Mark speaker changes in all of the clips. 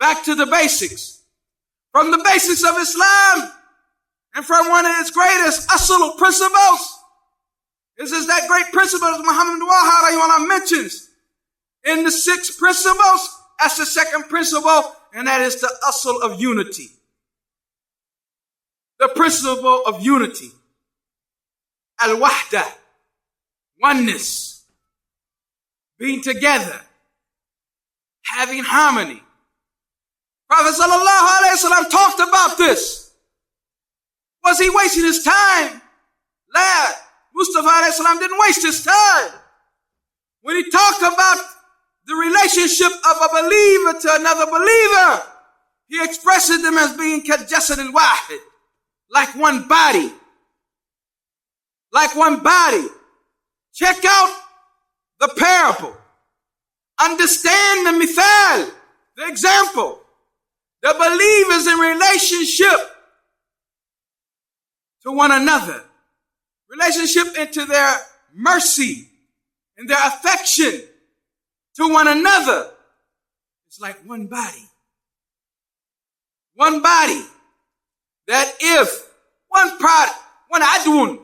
Speaker 1: back to the basics. From the basics of Islam and from one of its greatest asl principles. This is that great principle that Muhammad Wahhab mentions in the 6 principles. That's the second principle, and that is the asl of unity. The principle of unity. Al-wahda. Oneness. Being together. Having harmony. Prophet ﷺ talked about this. Was he wasting his time? La. Mustafa ﷺ didn't waste his time. When he talked about the relationship of a believer to another believer, he expresses them as being kajasad al-wahid, like one body. Like one body. Check out the parable. Understand the mithal, the example. The believers in relationship to one another. Relationship into their mercy and their affection to one another. It's like one body. One body. That if one product, one adwun,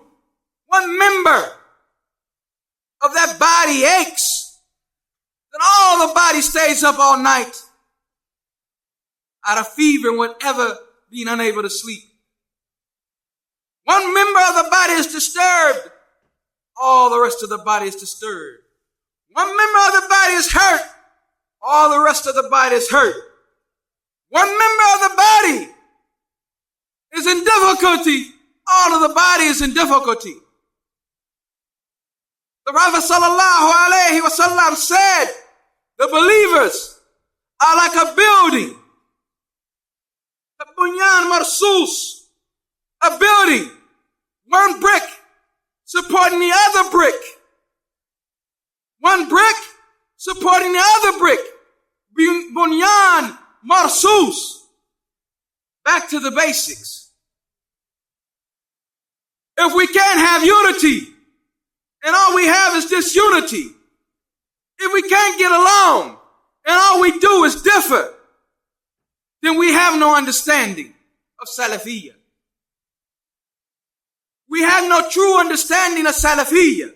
Speaker 1: one member of that body aches, then all the body stays up all night out of fever and whatever, being unable to sleep. One member of the body is disturbed, all the rest of the body is disturbed. One member of the body is hurt, all the rest of the body is hurt. One member of the body is in difficulty, all of the body is in difficulty. The Prophet ﷺ said, the believers are like a building. The bunyan marsus, a building, one brick supporting the other brick. One brick supporting the other brick. Bunyan marsus. Back to the basics. If we can't have unity, and all we have is disunity, if we can't get along, and all we do is differ, then we have no understanding of Salafiyya. We have no true understanding of Salafiyya.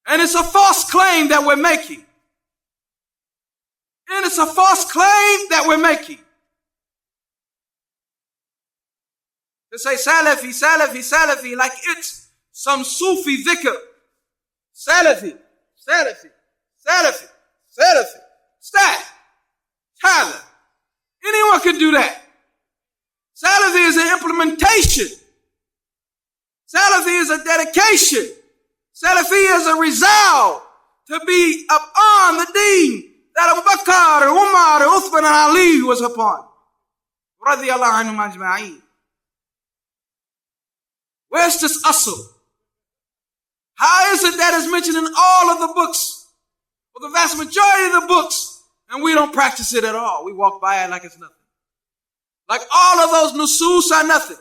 Speaker 1: And it's a false claim that we're making. And it's a false claim that we're making. To say Salafi, Salafi, Salafi, like it's some Sufi dhikr. Salafi, Salafi, Salafi, Salafi. Staff. Tyler. Anyone can do that. Salafi is an implementation. Salafi is a dedication. Salafi is a resolve to be upon the deen that Abu Bakr, Umar, Uthman, and Ali was upon. Radiyallahu anhum ajma'een. Where's this asl? How is it that is mentioned in all of the books, or the vast majority of the books, and we don't practice it at all? We walk by it like it's nothing. Like all of those nusus are nothing.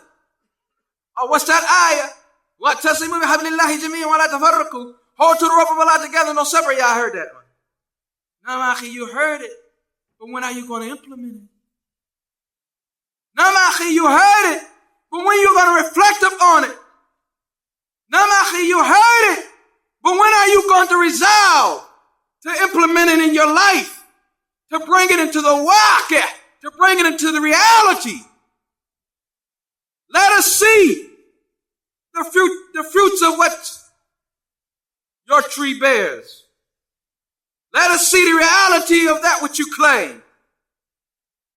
Speaker 1: Oh, what's that ayah? وَاعْتَصِمُوا بِحَبْلِ اللَّهِ جَمِيعًا وَلَا تَفَرَّقُوا. Hold to the rope of Allah together, no separate. Y'all heard that one. No, Akhi, you heard it. But when are you going to implement it? No, Akhi, you heard it. But when are you going to reflect upon it? No, Akhi, you heard it. But when are you going to resolve to implement it in your life? To bring it into the waqi', to bring it into the reality. Let us see the fruits of what your tree bears. Let us see the reality of that which you claim.